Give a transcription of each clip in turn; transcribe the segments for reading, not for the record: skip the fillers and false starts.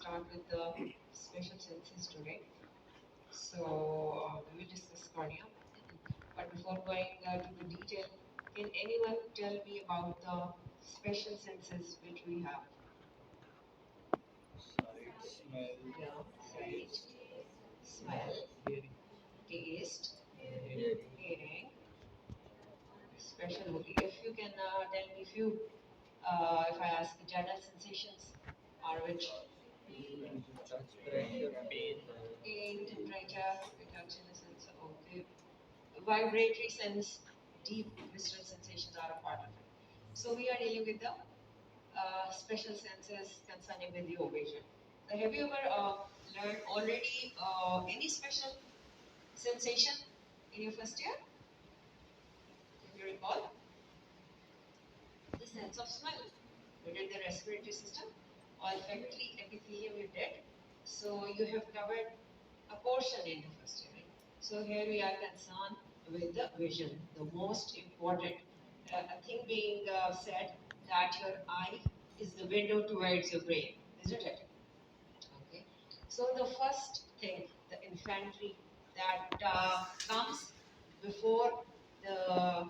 start with the special senses today. So we will discuss cornea. But before going to the detail, can anyone tell me about the special senses which we have? Sight, smell, Yeah, sight, taste, smell, hearing, taste, hearing, hearing. Special. Okay. If you can tell me few, if I ask general sensations, are which? touch, pressure, pain, Pain, temperature, reduction in sense. Okay. Vibratory sense, deep visceral sensations are a part of it. So we are dealing with the special senses concerning with your vision. So have you ever learned already any special sensation in your first year? If you recall, the sense of smell. You did the respiratory system, olfactory epithelium you did. So you have covered a portion in the first year. Right? So here we are concerned with the vision, the most important thing being said that your eye is the window towards your brain, isn't it? Okay. So the first thing, the infantry that comes before the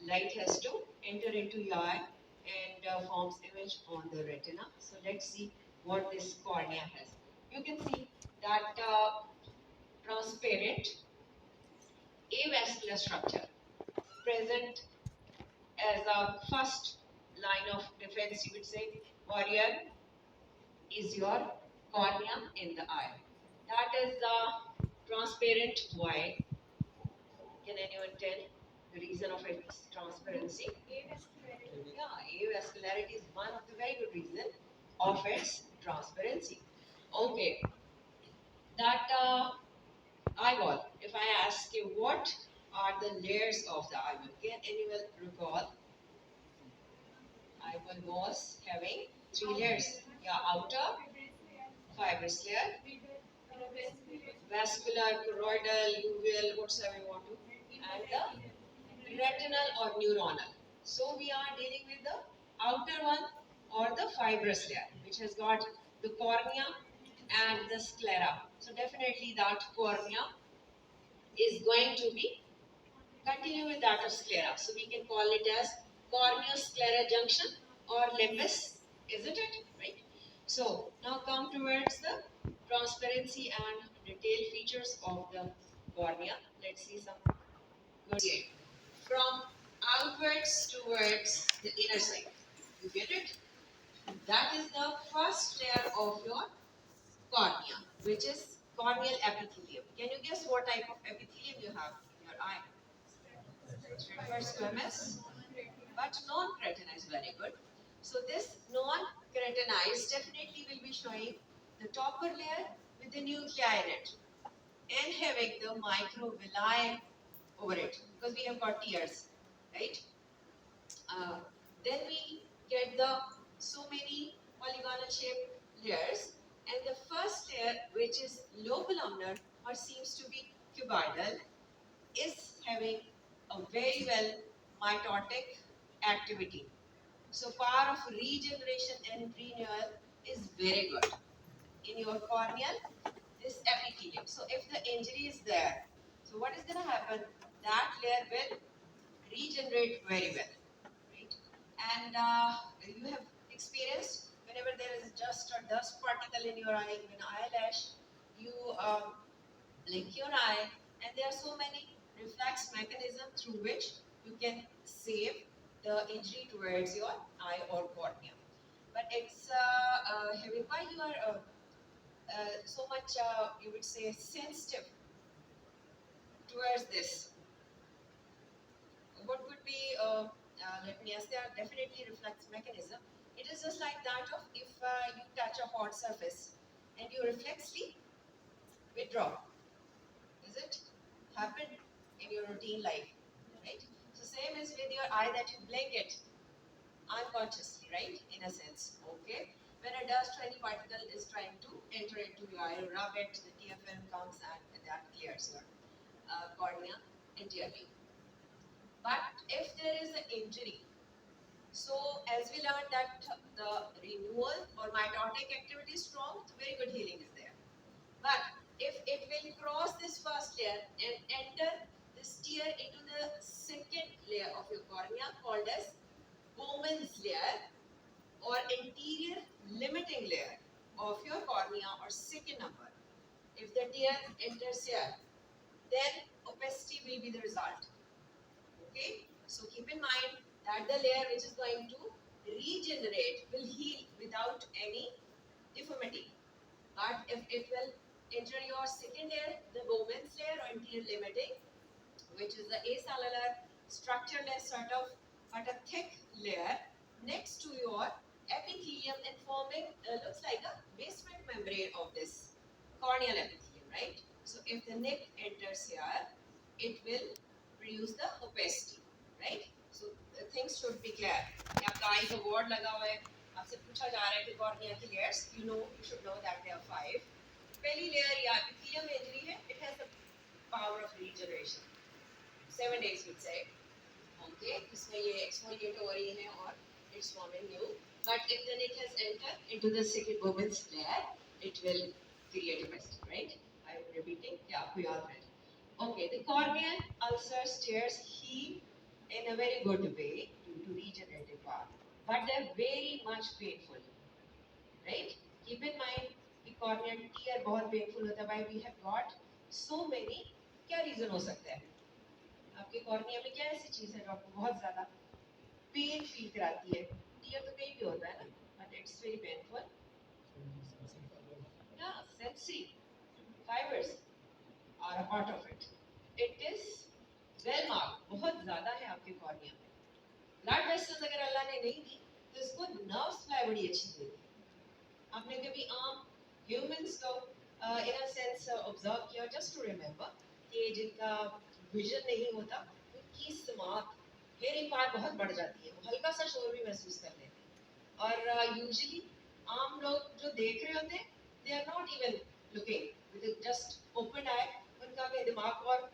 light has to enter into your eye and forms image on the retina. So let's see what this cornea has. You can see that transparent avascular structure present as a first line of defense, you would say, warrior is your cornea in the eye. That is the transparent white. Can anyone tell the reason of its transparency? Yeah, avascularity is one of the very good reason of its transparency. Okay, that eyeball. If I ask you what are the layers of the eyeball, can anyone recall? Eyeball was having three layers. Yeah, outer fibrous layer, vascular, choroidal, uveal, whatsoever you want to, and the retinal or neuronal. So we are dealing with the outer one or the fibrous layer, which has got the cornea and the sclera. So definitely that cornea is going to be continue with that of sclera. So we can call it as corneoscleral junction or limbus, isn't it? Right? So now come towards the transparency and detailed features of the cornea. Let's see some good here. From outwards towards the inner side. You get it? That is the first layer of your cornea, which is corneal epithelium. Can you guess what type of epithelium you have in your eye? First squamous, but non-keratinized, very good. So this non-keratinized definitely will be showing the topper layer with the nuclei in it and having the microvilli over it because we have got tears, right? Uh, then we get the so many polygonal shaped layers, and the first layer, which is lobular or seems to be cuboidal, is having a very well mitotic activity. So power of regeneration and renewal is very good in your corneal, this epithelium. So if the injury is there, so what is going to happen? That layer will regenerate very well, right? And you have experienced whenever there is just a dust particle in your eye, even eyelash, you blink your eye, and there are so many reflex mechanisms through which you can save the injury towards your eye or cornea. But it's why you are so much, you would say, sensitive towards this. What could be, let me ask, there are definitely reflex mechanism. It is just like that of if you touch a hot surface and you reflexly withdraw. Is it happen in your routine life, right? So same is with your eye that you blink it unconsciously, right? In a sense, okay. When a dust or any particle is trying to enter into your eye, you rub it, the tear film comes and that clears your cornea entirely. But if there is an injury, so as we learned that the renewal or mitotic activity is strong, so very good healing is there. But if it will cross this first layer and enter this tear into the second layer of your cornea called as Bowman's layer or anterior limiting layer of your cornea or second number. If the tear enters here, then opacity will be the result. Okay, so keep in mind that the layer which is going to regenerate will heal without any deformity. But if it will enter your second layer, the Bowman's layer or anterior limiting, which is the acellular structureless sort of but a thick layer next to your epithelium and forming looks like a basement membrane of this corneal epithelium, right? So if the nip enters here, it will produce the opacity, right? So the things should be clear. आपका आई का board लगा हुआ है, आपसे पूछा जा रहा है कि कॉर्निया की layers, you should know that there are 5. पहली लेयर या epithelium में इंजरी है, it has the power of regeneration. 7 days we'd say. Okay, इसमें ये exfoliate हो रही है और it's forming new. But if the nick has entered into the second Bowman's layer, it will create a mist, right? I'm repeating. Yeah, आपको याद रहे. Okay, the corneal ulcers tears heal in a very good way due to regenerative power, but they're very much painful, right? Keep in mind, the corneal tear बहुत painful होता है. Why we have got so many? क्या reason हो सकता है? आपके cornea में क्या ऐसी चीज है जो आपको बहुत ज्यादा पेन फील कराती है? टीयर तो कहीं भी होता है ना, बट इट्स वेरी पेनफुल. या sensory fibers are a part of it. It is well marked, बहुत ज्यादा है आपके कॉर्निया में. ब्लड वेसल्स अगर अल्लाह ने नहीं दी तो इसको नर्व सप्लाई बड़ी अच्छी दी. आपने कभी आम ह्यूमंस को इन अ सेंस ऑब्जर्व किया, जस्ट टू रिमेंबर कि जिनका विजन नहीं होता उनकी समात हेयरिंग पावर बहुत बढ़ जाती है, वो हल्का सा शोर भी महसूस कर लेते हैं. और यूजुअली आम लोग जो देख रहे होते हैं, they are not even looking with just open eye. उनका भी दिमाग और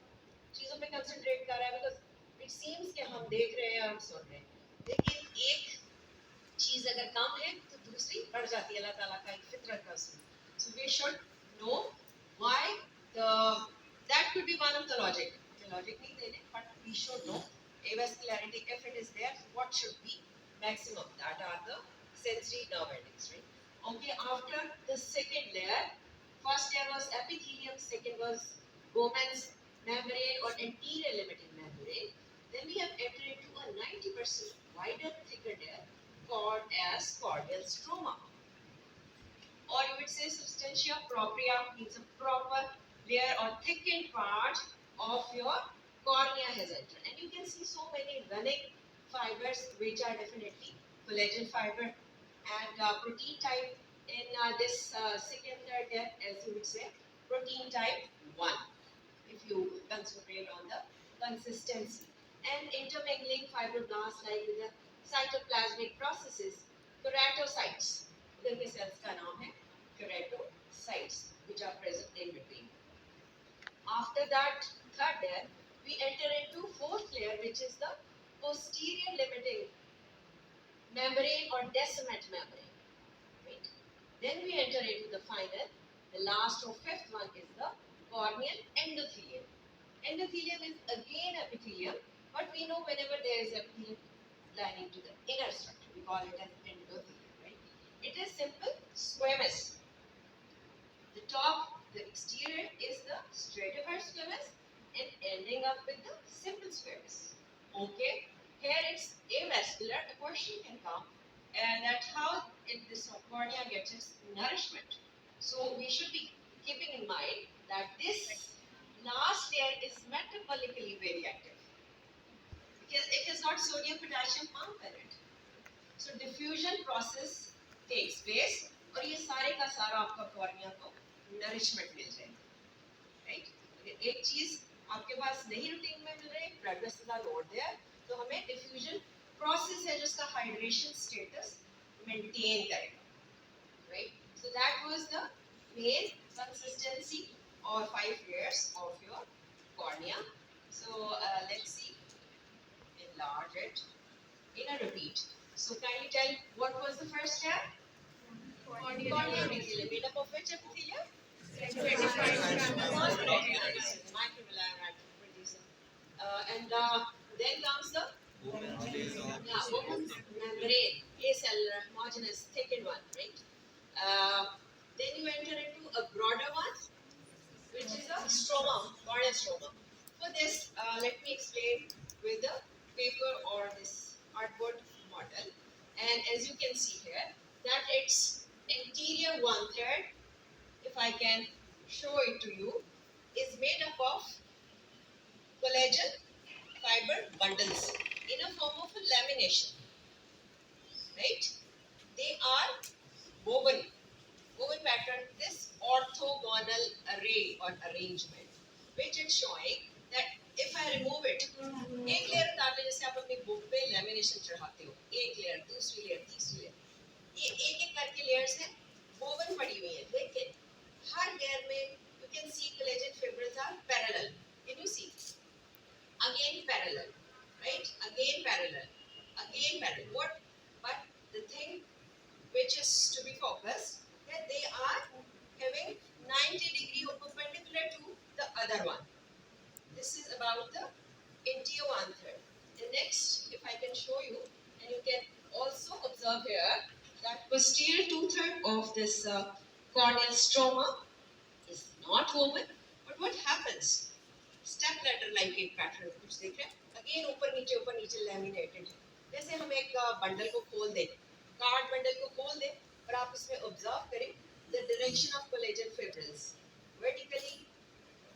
चीजों पे कंसंट्रेट कर रहा है, बिकॉज इट सीम्स कि हम देख रहे हैं, हम सुन रहे हैं. लेकिन एक चीज अगर कम है तो दूसरी बढ़ जाती है. अल्लाह ताला का एक फितरत का उसूल. So we should know why the that could be one of the logic. The logic नहीं देने, but we should know avascularity if it is there. What should be maximum? That are the sensory nerve endings, right? Okay. After the second layer, first layer was epithelium, second was Bowman's membrane or anterior limiting membrane. Then we have entered into a 90% wider, thicker layer called as corneal stroma. Or you would say substantia propria, means a proper layer or thickened part of your cornea has entered. And you can see so many running fibers which are definitely collagen fiber and protein type in this second third layer, as you would say protein type 1 if you concentrate on the consistency. And intermingling fibroblasts like with the cytoplasmic processes, keratocytes. उधर के cells का नाम है keratocytes, which are present in between. After that third layer, we enter into fourth layer, which is the posterior limiting membrane or descent membrane. Right? Then we enter into the final, the last or fifth one is the corneal endothelium. Endothelium is again epithelium, but we know whenever there is epithelium lining to the inner structure, we call it as endothelium. Right? It is simple squamous. The top, the exterior is the stratified squamous and ending up with the simple squamous. Okay, here it's avascular. A question can come, and that how this cornea gets its nourishment. So we should be keeping in mind that this last layer is metabolically very active because it has got sodium potassium pump in it. So diffusion process takes place और ये सारे का सारा आपका cornea को nourishment मिल जाएगी. Right? एक चीज आपके पास नहीं रूटीन में मिल रही, blood vessels are not there, तो हमें डिफ्यूजन प्रोसेस है जिसका हाइड्रेशन स्टेटस मेंटेन करेगा. Right? So that was the main consistency और 5 layers of your cornea. So let's see, enlarge it in a repeat. So kindly tell what was the first layer? Corneal epithelium made up of which epithelium? Microvilli producer. Then comes the Bowman's membrane, acellular, homogeneous, thickened one, right? Then you enter into a broader one, which is a stroma, corneal stroma. For this, let me explain with the paper or this cardboard model. And as you can see here, that its interior one third, if I can show it to you, is made up of collagen fiber bundles in a form of a lamination, right? They are woven, woven pattern, this orthogonal array or arrangement, which is showing that if I remove it, एक layer उतार ले जैसे आप अपनी book पे lamination चढ़ाते हो, एक लेयर, दूसरी लेयर, तीसरी लेयर, ये एक एक करके लेयर्स हैं, woven पड़ी हुई हैं, लेकिन हर लेयर में you can see collagen fibrils are parallel. Can you see? Again parallel, right? Again parallel, again parallel. What? But the thing which is to be focused that they are having 90-degree or perpendicular to the other one. This is about the interior one third. And next, if I can show you, and you can also observe here that posterior two third of this corneal stroma is not woven. But what happens? Step ladder like एक pattern कुछ देख रहे हैं? Again ऊपर नीचे laminated. जैसे हम एक बंडल को खोल दें, कार्ड बंडल को खोल दें, और आप उसमें ऑब्जर्व करें the direction of collagen fibrils vertically,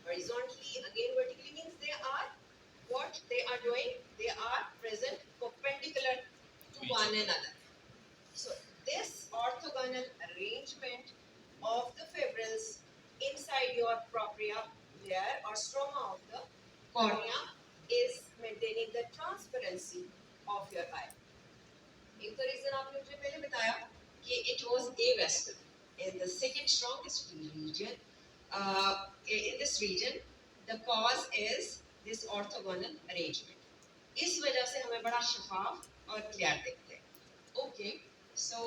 horizontally, again vertically means they are what they are doing. They are present perpendicular to one another. So this orthogonal arrangement of the fibrils inside your propria layer or stroma of the cornea is maintaining the transparency of your eye. एक तो reason आपने मुझे पहले बताया कि it was avascular. In the second strongest region, in this region, the cause is this orthogonal arrangement. इस वजह से हमें बड़ा शफाफ और क्लियर दिखते हैं. Okay, so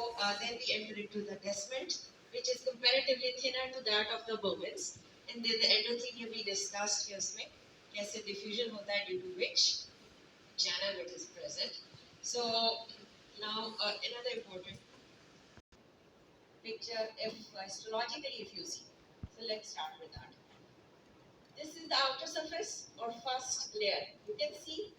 then we enter into the descent, which is comparatively thinner to that of the Bowman's, and then the endothelium we discussed कि उसमें कैसे diffusion होता है due to which channel it is present. So now another important picture, if histologically if you see. So let's start with that. This is the outer surface or first layer. You can see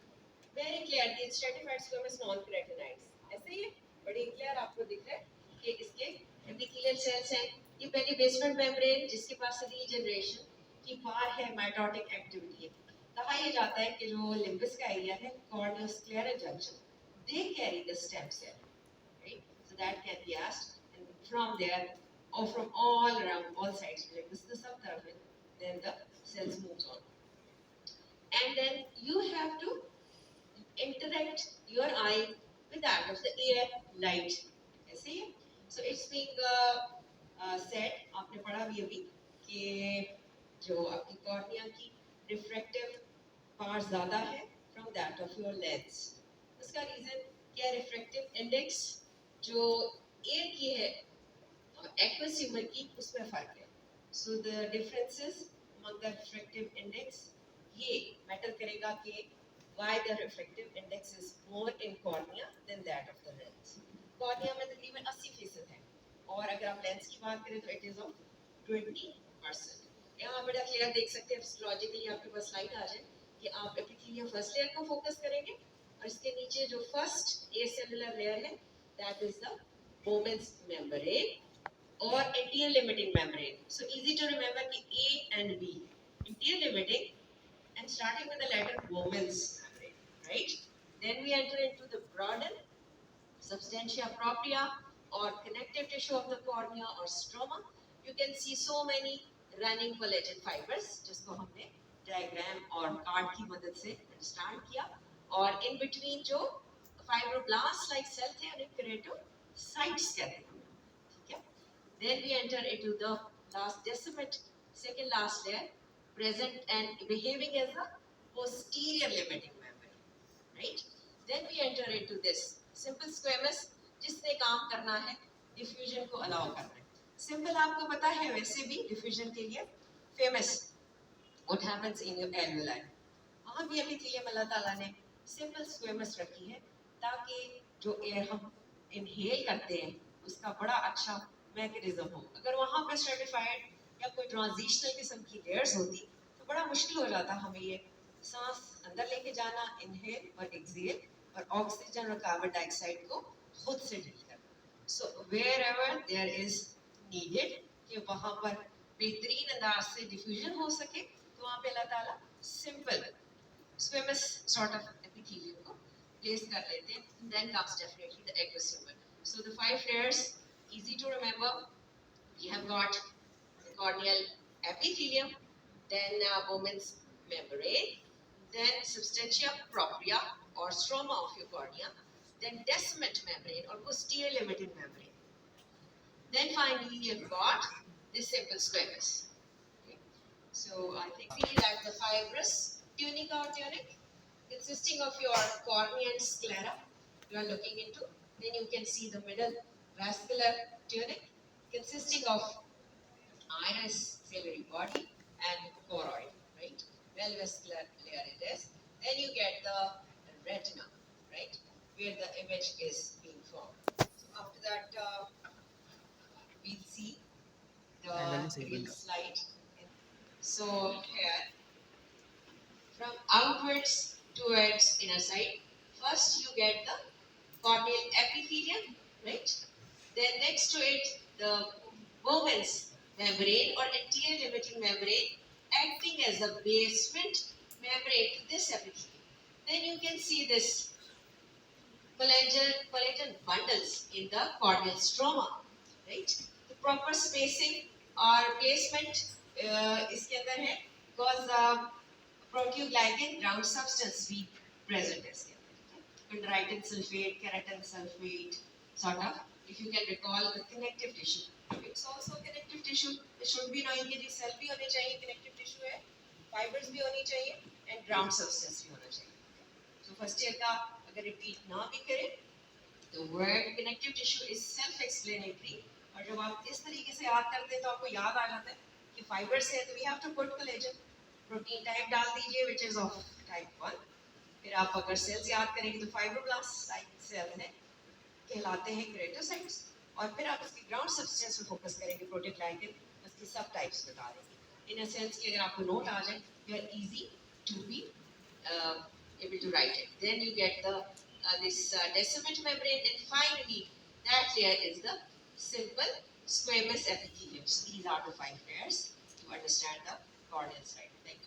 very clearly it's stratified squamous non-keratinoids. ऐसे ही बड़ी clear आपको दिख रहा है कि इसके epithelial cells हैं. ये पहली basement membrane जिसके पास regeneration की बार है, mitotic activity है. कहा यह जाता है कि जो limbus का area है, corneal scleral junction, they carry the stem cell, right? So that can be asked. From there or from all around, all sides, like this is the सब तरफ है, then the cells moves on, and then you have to interact your eye with that of the air, light. ऐसे ही, so it's being said, आपने पढ़ा भी अभी कि जो आपकी cornea की refractive power ज़्यादा है from that of your lens. उसका reason क्या refractive index जो air की है aqueous humor की उसमें फर्क है. So the differences among the refractive index ये matter करेगा कि why the refractive index is more in cornea than that of the lens. Cornea में तकरीबन 80% है, और अगर आप lens की बात करें तो it is of 20%. यहाँ बड़ा clear देख सकते हैं histologically आपके पास slide आ जाए कि आप epithelium first layer को focus करेंगे, और इसके नीचे जो first acellular layer है that is the Bowman's membrane or anterior limiting membrane. So easy to remember कि A and B, anterior limiting, and starting with the letter Bowman's membrane, right? Then we enter into the broadened substantia propria or connective tissue of the cornea or stroma. You can see so many running collagen fibers, जिसको हमने diagram और card की मदद से understand किया, और in between जो fibroblasts like cells थे उन्हें keratinocytes कहते हैं. Then we enter into the last decimate, second last layer, present and behaving as a posterior limiting membrane, right? Then we enter into this simple squamous, जिसने काम करना है diffusion को allow करना है. सिंपल आपको पता है वैसे भी डिफ्यूजन के लिए famous what happens in your alveoli. वहाँ भी एपिथेलियम अल्लाह ताला ने सिंपल स्क्वेमस रखी है ताकि जो एयर हम इनहेल करते हैं उसका बड़ा अच्छा मैकेनिज्म हो. अगर वहाँ पे स्ट्रेटिफाइड या कोई ट्रांजिशनल किस्म की लेयर्स होती तो बड़ा मुश्किल हो जाता हमें ये सांस अंदर लेके जाना, इनहेल और एक्सहेल, और ऑक्सीजन और कार्बन डाइऑक्साइड को खुद से डील करना. So wherever there is needed कि वहाँ पर बेहतरीन अंदाज से डिफ्यूजन हो सके तो वहाँ पे अल्लाह ताला simple squamous sort of epithelium को place कर लेते हैं. Then comes definitely the ectodermal. So the 5 layers, easy to remember. We have got the corneal epithelium, then Bowman's membrane, then substantia propria or stroma of your cornea, then descent membrane or posterior limiting membrane. Then finally you've got the simple squamous. Okay. So I think see that the fibrous tunica or tunic consisting of your cornea and sclera you are looking into. Then you can see the middle vascular tunic consisting of iris, ciliary body and choroid, right? Well vascular layer it is. Then you get the retina, right? Where the image is being formed. So after that we see the real slide. So here from outwards towards inner side, first you get the corneal epithelium, right? Then next to it, the Bowman's membrane or anterior limiting membrane acting as the basement membrane to this epithelium. Then you can see this collagen bundles in the corneal stroma, right? The proper spacing or placement इसके अंदर है because proteoglycan ground substance भी present है इसके अंदर. Chondroitin sulfate, keratin sulfate, sort of. If you can recall the connective tissue, it's also connective tissue. It should be knowing कि cell भी होने चाहिए, connective tissue है, fibers भी होनी चाहिए, and ground substance भी होना चाहिए. So first year का अगर repeat ना भी करें, the word connective tissue is self-explanatory. और जब आप इस तरीके से याद करते हैं तो आपको याद आ जाता है कि fibers है तो we have to put collagen. Protein type डाल दीजिए विच इज ऑफ टाइप 1. फिर आप अगर सेल्स याद करेंगे तो फाइब्रोब्लास्ट टाइप सेल है कहलाते हैं केराटोसाइट्स. और फिर आप इसकी ग्राउंड सब्सटेंस पे फोकस करेंगे प्रोटीग्लाइकन, उसकी सब टाइप्स बता देंगे इन अ सेंस कि अगर आपको नोट आ जाए you are easy to be able to write it. Then you get the this descent membrane, and finally that layer is the simple squamous epithelium. So these are the 5 layers to understand the corneal side. Thank you.